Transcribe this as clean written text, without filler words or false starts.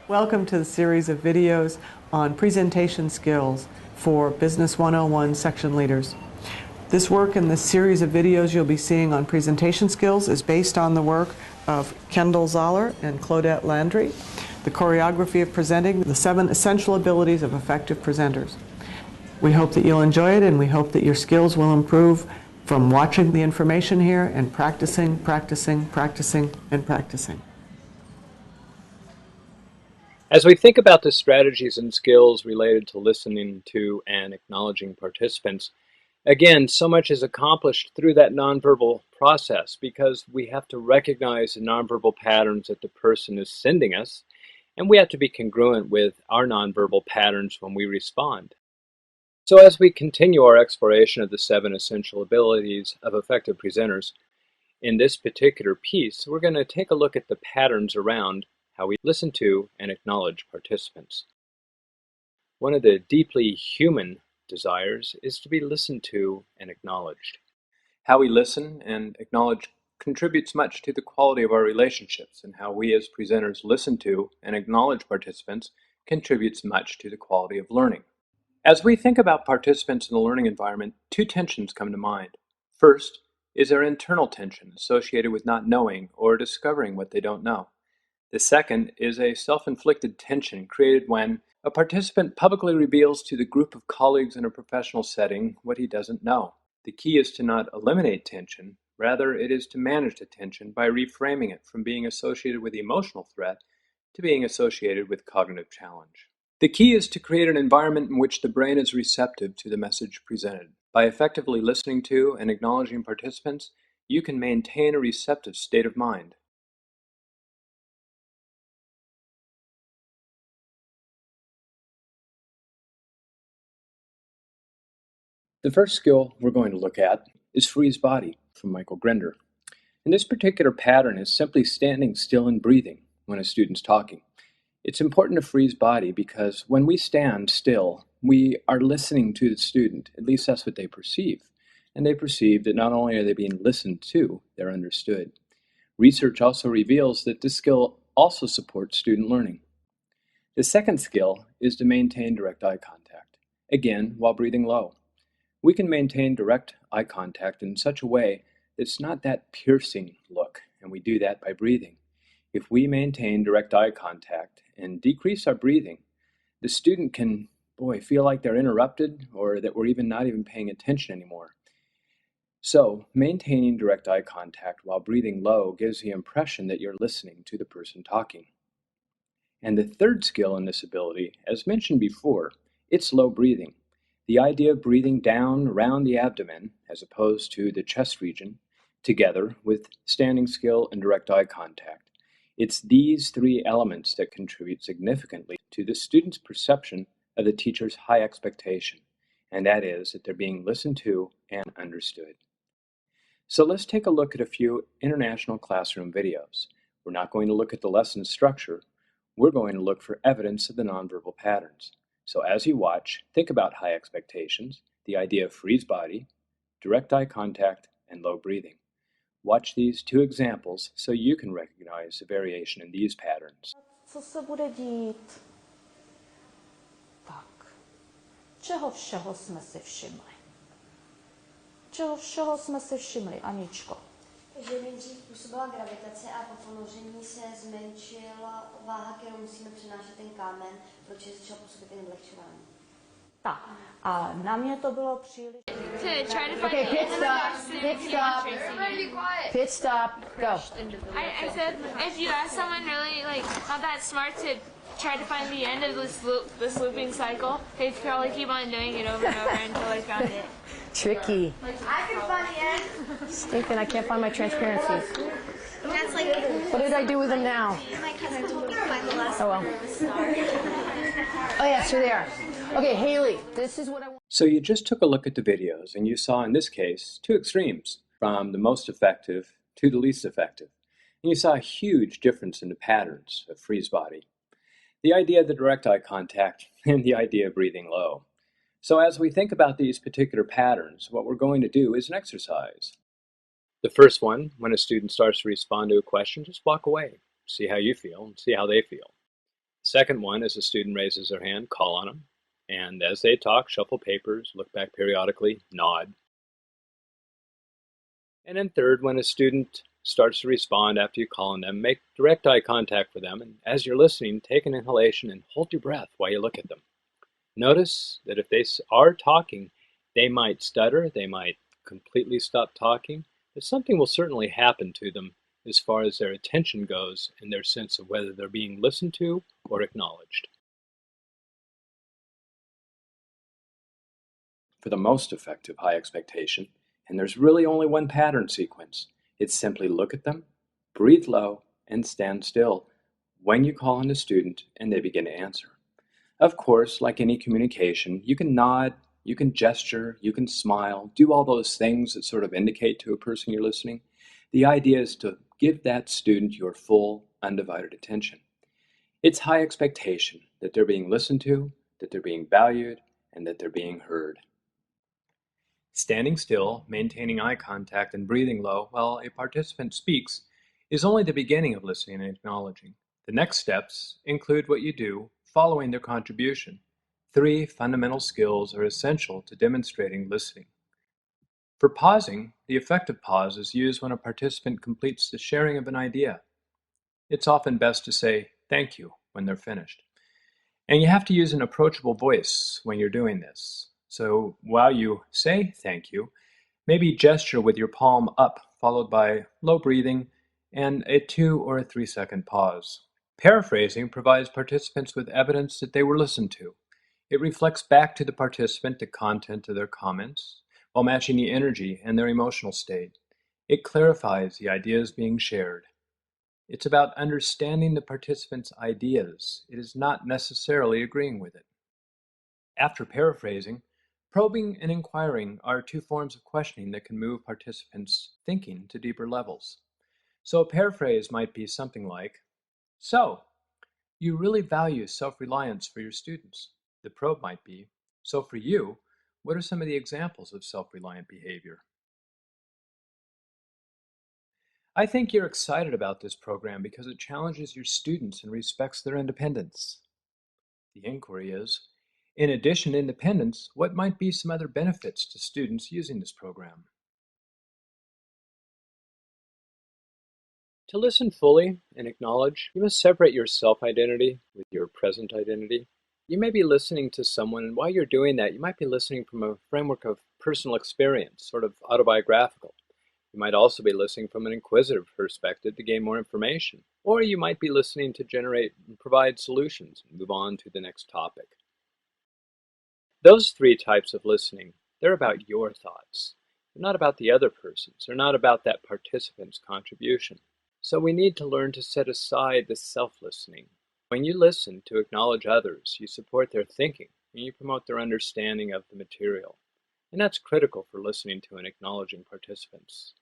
Welcome to the series of videos on presentation skills for Business 101 section leaders. This work in this series of videos you'll be seeing on presentation skills is based on the work of Kendall Zoller and Claudette Landry, the choreography of presenting, the 7 essential abilities of effective presenters. We hope that you'll enjoy it, and we hope that your skills will improve from watching the information here and practicing, and practicing. As we think about the strategies and skills related to listening to and acknowledging participants, again, so much is accomplished through that nonverbal process because we have to recognize the nonverbal patterns that the person is sending us, and we have to be congruent with our nonverbal patterns when we respond. So as we continue our exploration of the 7 essential abilities of effective presenters, in this particular piece, we're going to take a look at the patterns around how we listen to and acknowledge participants. One of the deeply human desires is to be listened to and acknowledged. How we listen and acknowledge contributes much to the quality of our relationships, and how we as presenters listen to and acknowledge participants contributes much to the quality of learning. As we think about participants in the learning environment, 2 tensions come to mind. First is their internal tension associated with not knowing or discovering what they don't know. The second is a self-inflicted tension created when a participant publicly reveals to the group of colleagues in a professional setting what he doesn't know. The key is to not eliminate tension, rather it is to manage the tension by reframing it from being associated with emotional threat to being associated with cognitive challenge. The key is to create an environment in which the brain is receptive to the message presented. By effectively listening to and acknowledging participants, you can maintain a receptive state of mind. The first skill we're going to look at is freeze body from Michael Grinder. And this particular pattern is simply standing still and breathing when a student's talking. It's important to freeze body because when we stand still, we are listening to the student. At least that's what they perceive. And they perceive that not only are they being listened to, they're understood. Research also reveals that this skill also supports student learning. The second skill is to maintain direct eye contact, again, while breathing low. We can maintain direct eye contact in such a way that it's not that piercing look, and we do that by breathing. If we maintain direct eye contact and decrease our breathing, the student can, feel like they're interrupted or that we're not even paying attention anymore. So, maintaining direct eye contact while breathing low gives the impression that you're listening to the person talking. And the third skill in this ability, as mentioned before, it's low breathing. The idea of breathing down around the abdomen, as opposed to the chest region, together with standing still and direct eye contact. It's these 3 elements that contribute significantly to the student's perception of the teacher's high expectation, and that is that they're being listened to and understood. So let's take a look at a few international classroom videos. We're not going to look at the lesson structure. We're going to look for evidence of the nonverbal patterns. So as you watch, think about high expectations, the idea of freeze body, direct eye contact, and low breathing. Watch these 2 examples so you can recognize the variation in these patterns. Co se bude dít? Tak. Čeho všeho jsme si všimli? Čeho všeho jsme si všimli, Aničko? Že nejdřív působila gravitace a po ponoření se zmenšila váha, kterou musíme přenášet ten kámen, protože začal působit ten vlehčování. Tak. A na mě to bylo příliš... Okay, pit stop, go. I said if you ask someone really not that smart to try to find the end of this looping cycle, they'd probably keep on doing it over and over until they found it. Tricky. I can find the end. Stinking, I can't find my transparencies. That's like... What did I do with them now? My cousin told me to find the last Oh well. Oh yes, you're there. Okay, Haley, this is what I want. So you just took a look at the videos, and you saw in this case 2 extremes, from the most effective to the least effective. And you saw a huge difference in the patterns of freeze body, the idea of the direct eye contact, and the idea of breathing low. So as we think about these particular patterns, what we're going to do is an exercise. The first one, when a student starts to respond to a question, just walk away. See how you feel and see how they feel. Second one is a student raises their hand, call on them, and as they talk, shuffle papers, look back periodically, nod. And then third, when a student starts to respond after you call on them, make direct eye contact with them, and as you're listening, take an inhalation and hold your breath while you look at them. Notice that if they are talking, they might stutter, they might completely stop talking, but something will certainly happen to them as far as their attention goes and their sense of whether they're being listened to or acknowledged. For the most effective high expectation, and there's really only one pattern sequence, it's simply look at them, breathe low, and stand still when you call on a student and they begin to answer. Of course, like any communication, you can nod, you can gesture, you can smile, do all those things that sort of indicate to a person you're listening. The idea is to give that student your full, undivided attention. It's high expectation that they're being listened to, that they're being valued, and that they're being heard. Standing still, maintaining eye contact, and breathing low while a participant speaks is only the beginning of listening and acknowledging. The next steps include what you do following their contribution. 3 fundamental skills are essential to demonstrating listening. For pausing, the effective pause is used when a participant completes the sharing of an idea. It's often best to say thank you when they're finished. And you have to use an approachable voice when you're doing this. So while you say thank you, maybe gesture with your palm up, followed by low breathing and a 2 or a 3 second pause. Paraphrasing provides participants with evidence that they were listened to. It reflects back to the participant the content of their comments, while matching the energy and their emotional state. It clarifies the ideas being shared. It's about understanding the participant's ideas. It is not necessarily agreeing with it. After paraphrasing, probing and inquiring are 2 forms of questioning that can move participants' thinking to deeper levels. So a paraphrase might be something like, "So, you really value self-reliance for your students." The probe might be, "So for you, what are some of the examples of self-reliant behavior?" I think you're excited about this program because it challenges your students and respects their independence. The inquiry is, in addition to independence, what might be some other benefits to students using this program? To listen fully and acknowledge, you must separate your self-identity with your present identity. You may be listening to someone, and while you're doing that, you might be listening from a framework of personal experience, sort of autobiographical. You might also be listening from an inquisitive perspective to gain more information, or you might be listening to generate and provide solutions and move on to the next topic. Those 3 types of listening, they're about your thoughts. They're not about the other person's. They're not about that participant's contribution. So we need to learn to set aside the self-listening. When you listen to acknowledge others, you support their thinking and you promote their understanding of the material. And that's critical for listening to and acknowledging participants.